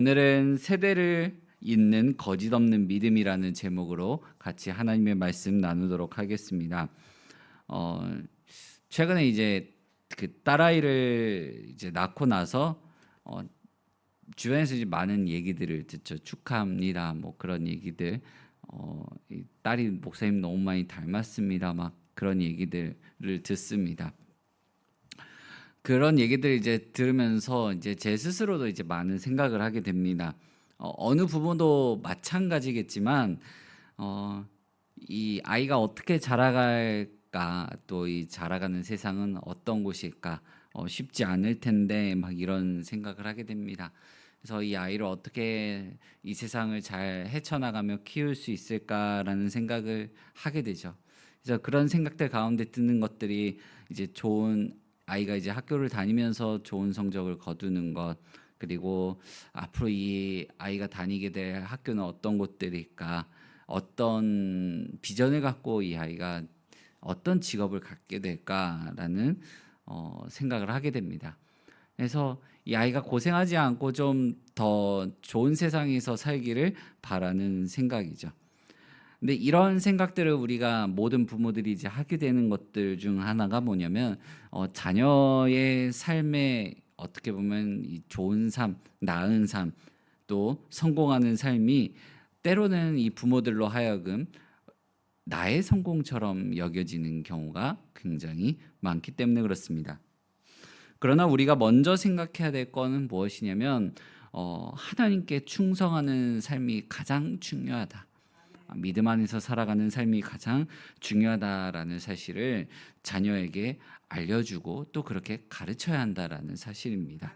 오늘은 세대를 잇는 거짓 없는 믿음이라는 제목으로 같이 하나님의 말씀 나누도록 하겠습니다. 어, 최근에 이제 그 딸아이를 이제 낳고 나서 어, 주변에서 이제 많은 얘기들을 듣죠. 축하합니다. 뭐 그런 얘기들. 이 딸이 목사님 너무 많이 닮았습니다. 막 그런 얘기들을 듣습니다. 그런 얘기들 이제 들으면서 이제 제 스스로도 이제 많은 생각을 하게 됩니다. 어느 부분도 마찬가지겠지만 어, 이 아이가 어떻게 자라갈까, 또 이 자라가는 세상은 어떤 곳일까, 쉽지 않을 텐데 막 이런 생각을 하게 됩니다. 그래서 이 아이를 어떻게 이 세상을 잘 헤쳐나가며 키울 수 있을까라는 생각을 하게 되죠. 그래서 그런 생각들 가운데 드는 것들이 이제 좋은 아이가 이제 학교를 다니면서 좋은 성적을 거두는 것, 그리고 앞으로 이 아이가 다니게 될 학교는 어떤 곳들일까, 어떤 비전을 갖고 이 아이가 어떤 직업을 갖게 될까라는 생각을 하게 됩니다. 그래서 이 아이가 고생하지 않고 좀 더 좋은 세상에서 살기를 바라는 생각이죠. 근데 이런 생각들을 우리가 모든 부모들이 이제 하게 되는 것들 중 하나가 뭐냐면 자녀의 삶에 어떻게 보면 이 좋은 삶, 나은 삶, 또 성공하는 삶이 때로는 이 부모들로 하여금 나의 성공처럼 여겨지는 경우가 굉장히 많기 때문에 그렇습니다. 그러나 우리가 먼저 생각해야 될 거는 무엇이냐면 하나님께 충성하는 삶이 가장 중요하다. 믿음 안에서 살아가는 삶이 가장 중요하다라는 사실을 자녀에게 알려주고 또 그렇게 가르쳐야 한다라는 사실입니다.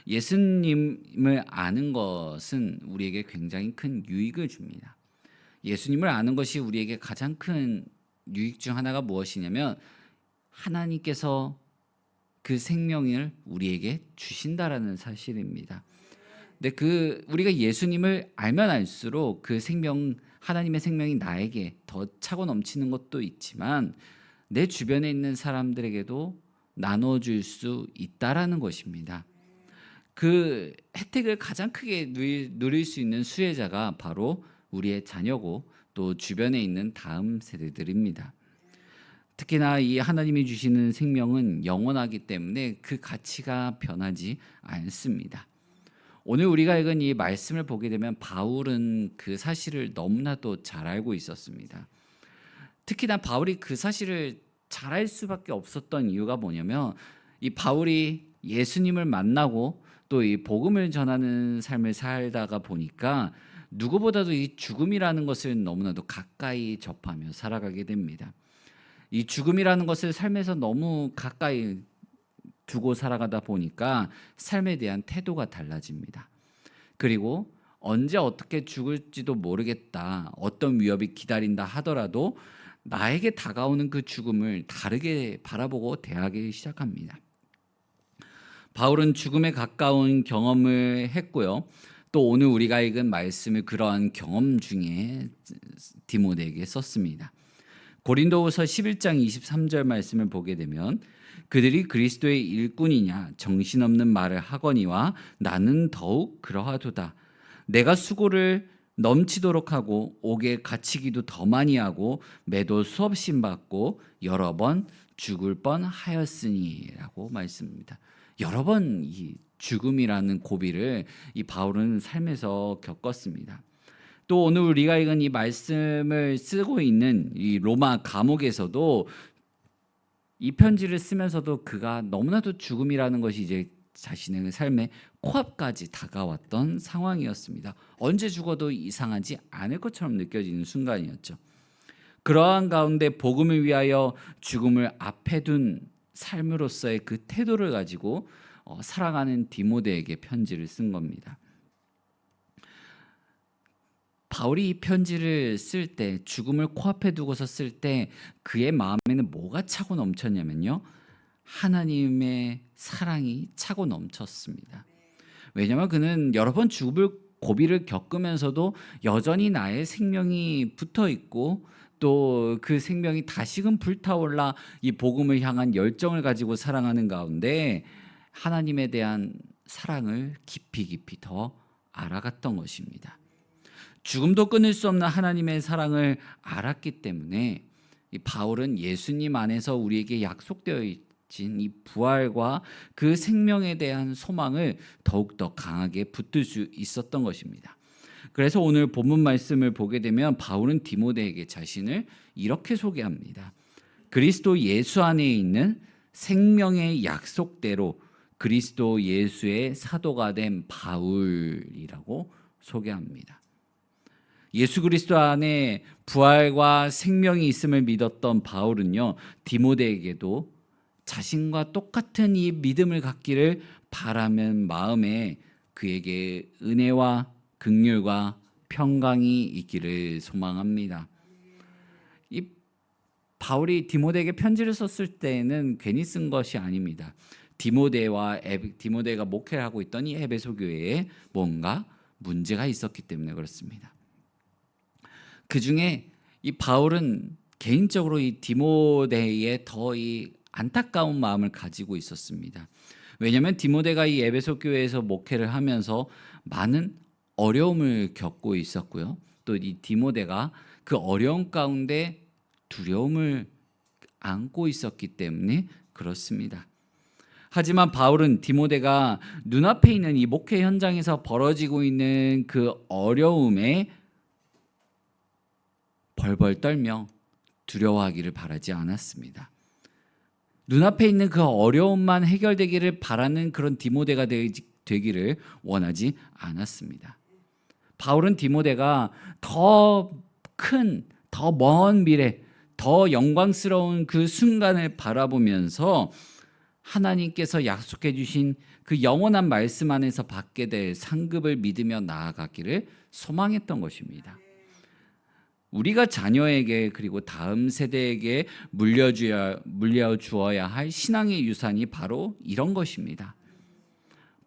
예수님을 아는 것은 우리에게 굉장히 큰 유익을 줍니다. 예수님을 아는 것이 우리에게 가장 큰 유익 중 하나가 무엇이냐면 하나님께서 그 생명을 우리에게 주신다라는 사실입니다. 근데 그 우리가 예수님을 알면 알수록 그 생명, 하나님의 생명이 나에게 더 차고 넘치는 것도 있지만 내 주변에 있는 사람들에게도 나눠줄 수 있다라는 것입니다. 그 혜택을 가장 크게 누릴 수 있는 수혜자가 바로 우리의 자녀고 또 주변에 있는 다음 세대들입니다. 특히나 이 하나님이 주시는 생명은 영원하기 때문에 그 가치가 변하지 않습니다. 오늘 우리가 읽은 이 말씀을 보게 되면 바울은 그 사실을 너무나도 잘 알고 있었습니다. 특히나 바울이 그 사실을 잘 알 수밖에 없었던 이유가 뭐냐면 이 바울이 예수님을 만나고 또 이 복음을 전하는 삶을 살다가 보니까 누구보다도 이 죽음이라는 것을 너무나도 가까이 접하며 살아가게 됩니다. 이 죽음이라는 것을 삶에서 너무 가까이 두고 살아가다 보니까 삶에 대한 태도가 달라집니다. 그리고 언제 어떻게 죽을지도 모르겠다, 어떤 위협이 기다린다 하더라도 나에게 다가오는 그 죽음을 다르게 바라보고 대하기 시작합니다. 바울은 죽음에 가까운 경험을 했고요. 또 오늘 우리가 읽은 말씀을 그러한 경험 중에 디모데에게 썼습니다. 고린도후서 11장 23절 말씀을 보게 되면 그들이 그리스도의 일꾼이냐 정신없는 말을 하거니와 나는 더욱 그러하도다. 내가 수고를 넘치도록 하고 옥에 갇히기도 더 많이 하고 매도 수없이 받고 여러 번 죽을 뻔하였으니라고 말씀입니다. 여러 번 이 죽음이라는 고비를 이 바울은 삶에서 겪었습니다. 또 오늘 우리가 읽은 이 말씀을 쓰고 있는 이 로마 감옥에서도 이 편지를 쓰면서도 그가 너무나도 죽음이라는 것이 이제 자신의 삶의 코앞까지 다가왔던 상황이었습니다. 언제 죽어도 이상하지 않을 것처럼 느껴지는 순간이었죠. 그러한 가운데 복음을 위하여 죽음을 앞에 둔 삶으로서의 그 태도를 가지고 살아가는 디모데에게 편지를 쓴 겁니다. 바울이 이 편지를 쓸 때, 죽음을 코앞에 두고서 쓸 때 그의 마음에는 뭐가 차고 넘쳤냐면요, 하나님의 사랑이 차고 넘쳤습니다. 왜냐하면 그는 여러 번 죽을 고비를 겪으면서도 여전히 나의 생명이 붙어 있고 또 그 생명이 다시금 불타올라 이 복음을 향한 열정을 가지고 살아가는 가운데 하나님에 대한 사랑을 깊이 더 알아갔던 것입니다. 죽음도 끊을 수 없는 하나님의 사랑을 알았기 때문에 이 바울은 예수님 안에서 우리에게 약속되어 있진 이 부활과 그 생명에 대한 소망을 더욱더 강하게 붙들 수 있었던 것입니다. 그래서 오늘 본문 말씀을 보게 되면 바울은 디모데에게 자신을 이렇게 소개합니다. 그리스도 예수 안에 있는 생명의 약속대로 그리스도 예수의 사도가 된 바울이라고 소개합니다. 예수 그리스도 안에 부활과 생명이 있음을 믿었던 바울은요, 디모데에게도 자신과 똑같은 이 믿음을 갖기를 바라는 마음에 그에게 은혜와 긍휼과 평강이 있기를 소망합니다. 이 바울이 디모데에게 편지를 썼을 때는 괜히 쓴 것이 아닙니다. 디모데가 목회를 하고 있던 이 에베소 교회에 뭔가 문제가 있었기 때문에 그렇습니다. 그 중에 이 바울은 개인적으로 이 디모데에 더 이 안타까운 마음을 가지고 있었습니다. 왜냐하면 디모데가 이 에베소 교회에서 목회를 하면서 많은 어려움을 겪고 있었고요. 또 이 디모데가 그 어려움 가운데 두려움을 안고 있었기 때문에 그렇습니다. 하지만 바울은 디모데가 눈앞에 있는 이 목회 현장에서 벌어지고 있는 그 어려움에 벌벌 떨며 두려워하기를 바라지 않았습니다. 눈앞에 있는 그 어려움만 해결되기를 바라는 그런 디모데가 되기를 원하지 않았습니다. 바울은 디모데가 더 큰, 더 먼 미래, 더 영광스러운 그 순간을 바라보면서 하나님께서 약속해 주신 그 영원한 말씀 안에서 받게 될 상급을 믿으며 나아가기를 소망했던 것입니다. 우리가 자녀에게 그리고 다음 세대에게 물려주어야 할 신앙의 유산이 바로 이런 것입니다.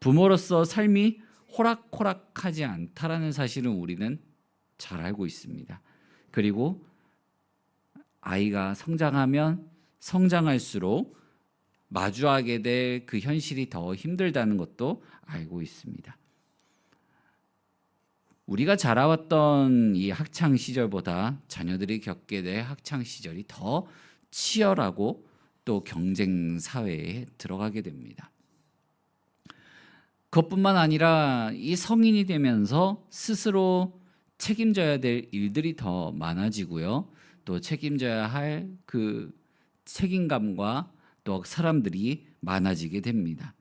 부모로서 삶이 호락호락하지 않다라는 사실은 우리는 잘 알고 있습니다. 그리고 아이가 성장하면 성장할수록 마주하게 될 그 현실이 더 힘들다는 것도 알고 있습니다. 우리가 자라왔던 이 학창 시절보다 자녀들이 겪게 될 학창 시절이 더 치열하고 또 경쟁 사회에 들어가게 됩니다. 그것뿐만 아니라 이 성인이 되면서 스스로 책임져야 될 일들이 더 많아지고요. 또 책임져야 할 그 책임감과 또 사람들이 많아지게 됩니다.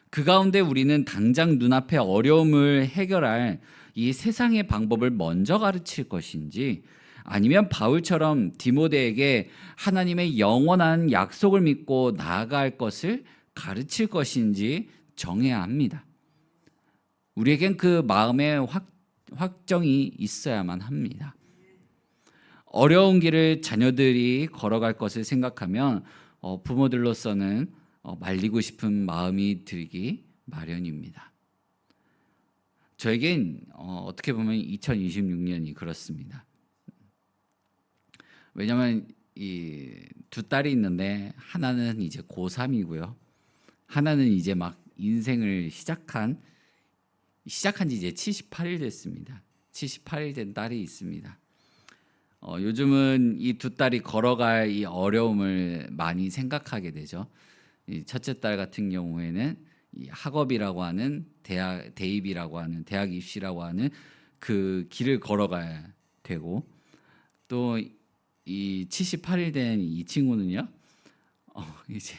그 가운데 우리는 당장 눈앞의 어려움을 해결할 이 세상의 방법을 먼저 가르칠 것인지 아니면 바울처럼 디모데에게 하나님의 영원한 약속을 믿고 나아갈 것을 가르칠 것인지 정해야 합니다. 우리에겐 그 마음의 확정이 있어야만 합니다. 어려운 길을 자녀들이 걸어갈 것을 생각하면 부모들로서는 말리고 싶은 마음이 들기 마련입니다. 저에겐 어떻게 보면 2026년이 그렇습니다. 왜냐하면 이 두 딸이 있는데 하나는 이제 고3이고요. 하나는 이제 막 인생을 시작한 지 이제 78일 됐습니다. 78일 된 딸이 있습니다. 요즘은 이 두 딸이 걸어갈 이 어려움을 많이 생각하게 되죠. 이 첫째 딸 같은 경우에는 이 학업이라고 하는 대입이라고 하는 대학 입시라고 하는 그 길을 걸어가야 되고 또 이 78일 된 이 친구는요. 이제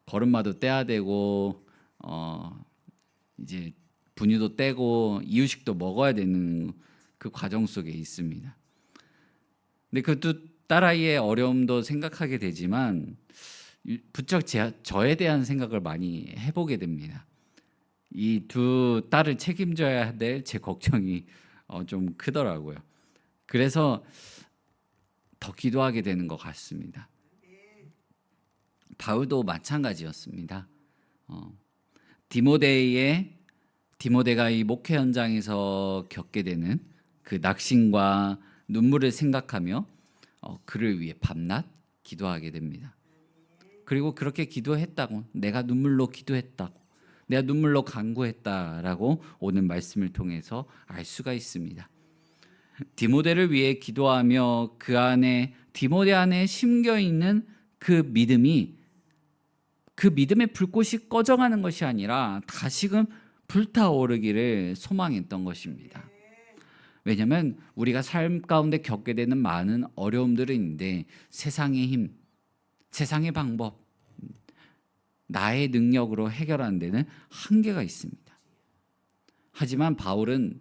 걸음마도 떼야 되고 이제 분유도 떼고 이유식도 먹어야 되는 그 과정 속에 있습니다. 근데 그 두 딸아이의 어려움도 생각하게 되지만 부쩍 저에 대한 생각을 많이 해보게 됩니다. 이 두 딸을 책임져야 될 제 걱정이 좀 크더라고요. 그래서 더 기도하게 되는 것 같습니다. 바울도 마찬가지였습니다. 디모데가 이 목회 현장에서 겪게 되는 그 낙심과 눈물을 생각하며 그를 위해 밤낮 기도하게 됩니다. 그리고 그렇게 기도했다고, 내가 눈물로 기도했다고, 내가 눈물로 간구했다라고 오늘 말씀을 통해서 알 수가 있습니다. 디모데를 위해 기도하며 그 안에 디모데 안에 심겨 있는 그 믿음이 그 믿음의 불꽃이 꺼져가는 것이 아니라 다시금 불타오르기를 소망했던 것입니다. 왜냐하면 우리가 삶 가운데 겪게 되는 많은 어려움들은 있는데 세상의 힘, 세상의 방법, 나의 능력으로 해결하는 데는 한계가 있습니다. 하지만 바울은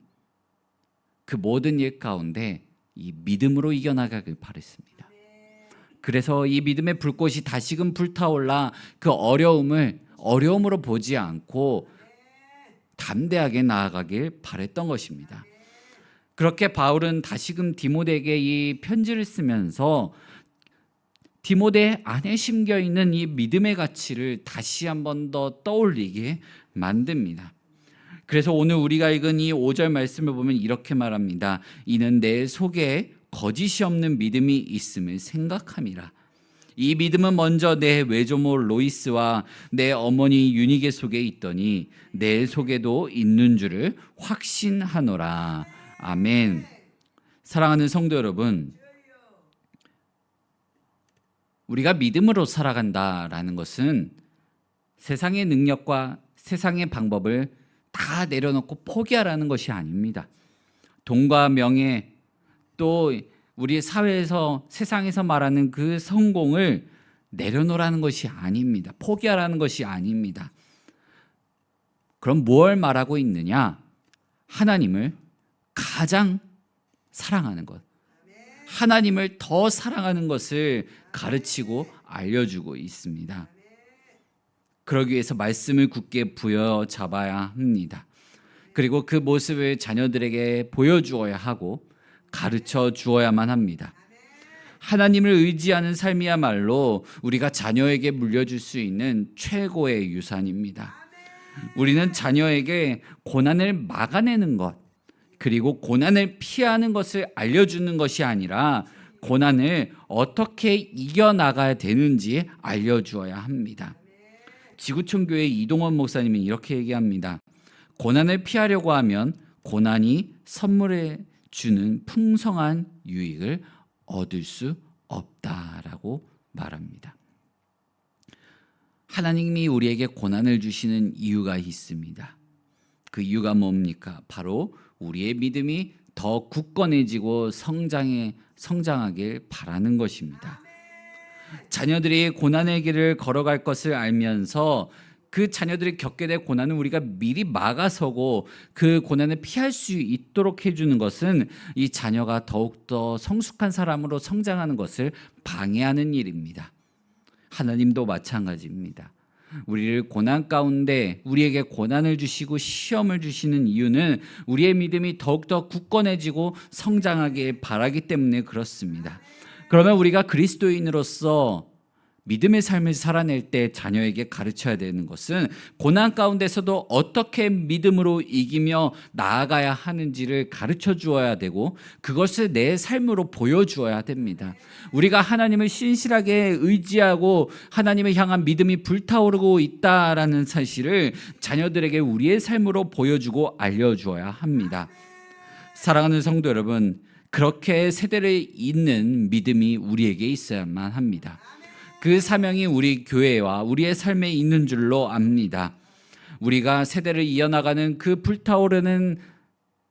그 모든 일 가운데 이 믿음으로 이겨나가길 바랬습니다. 그래서 이 믿음의 불꽃이 다시금 불타올라 그 어려움으로 보지 않고 담대하게 나아가길 바랬던 것입니다. 그렇게 바울은 다시금 디모데에게 이 편지를 쓰면서 디모데 안에 심겨 있는 이 믿음의 가치를 다시 한 번 더 떠올리게 만듭니다. 그래서 오늘 우리가 읽은 이 5절 말씀을 보면 이렇게 말합니다. 이는 내 속에 거짓이 없는 믿음이 있음을 생각함이라. 이 믿음은 먼저 내 외조모 로이스와 내 어머니 유니게 속에 있더니 내 속에도 있는 줄을 확신하노라. 아멘. 사랑하는 성도 여러분, 우리가 믿음으로 살아간다라는 것은 세상의 능력과 세상의 방법을 다 내려놓고 포기하라는 것이 아닙니다. 돈과 명예, 또 우리 사회에서 세상에서 말하는 그 성공을 내려놓으라는 것이 아닙니다. 포기하라는 것이 아닙니다. 그럼 뭘 말하고 있느냐? 하나님을 가장 사랑하는 것, 하나님을 더 사랑하는 것을 가르치고 알려주고 있습니다. 그러기 위해서 말씀을 굳게 부여잡아야 합니다. 그리고 그 모습을 자녀들에게 보여주어야 하고 가르쳐 주어야만 합니다. 하나님을 의지하는 삶이야말로 우리가 자녀에게 물려줄 수 있는 최고의 유산입니다. 우리는 자녀에게 고난을 막아내는 것, 그리고 고난을 피하는 것을 알려주는 것이 아니라 고난을 어떻게 이겨나가야 되는지 알려주어야 합니다. 지구촌교회 이동원 목사님이 이렇게 얘기합니다. 고난을 피하려고 하면 고난이 선물해 주는 풍성한 유익을 얻을 수 없다라고 말합니다. 하나님이 우리에게 고난을 주시는 이유가 있습니다. 그 이유가 뭡니까? 바로 우리의 믿음이 더 굳건해지고 성장하길 바라는 것입니다. 자녀들이 고난의 길을 걸어갈 것을 알면서 그 자녀들이 겪게 될 고난은 우리가 미리 막아서고 그 고난을 피할 수 있도록 해주는 것은 이 자녀가 더욱더 성숙한 사람으로 성장하는 것을 방해하는 일입니다. 하나님도 마찬가지입니다. 우리를 고난 가운데 우리에게 고난을 주시고 시험을 주시는 이유는 우리의 믿음이 더욱더 굳건해지고 성장하길 바라기 때문에 그렇습니다. 그러면 우리가 그리스도인으로서 믿음의 삶을 살아낼 때 자녀에게 가르쳐야 되는 것은 고난 가운데서도 어떻게 믿음으로 이기며 나아가야 하는지를 가르쳐 주어야 되고 그것을 내 삶으로 보여주어야 됩니다. 우리가 하나님을 신실하게 의지하고 하나님을 향한 믿음이 불타오르고 있다라는 사실을 자녀들에게 우리의 삶으로 보여주고 알려주어야 합니다. 사랑하는 성도 여러분, 그렇게 세대를 잇는 믿음이 우리에게 있어야만 합니다. 그 사명이 우리 교회와 우리의 삶에 있는 줄로 압니다. 우리가 세대를 이어나가는 그 불타오르는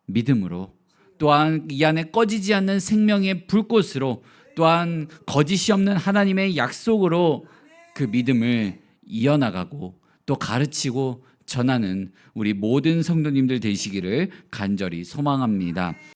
믿음으로, 또한 이 안에 꺼지지 않는 생명의 불꽃으로, 또한 거짓이 없는 하나님의 약속으로 그 믿음을 이어나가고 또 가르치고 전하는 우리 모든 성도님들 되시기를 간절히 소망합니다.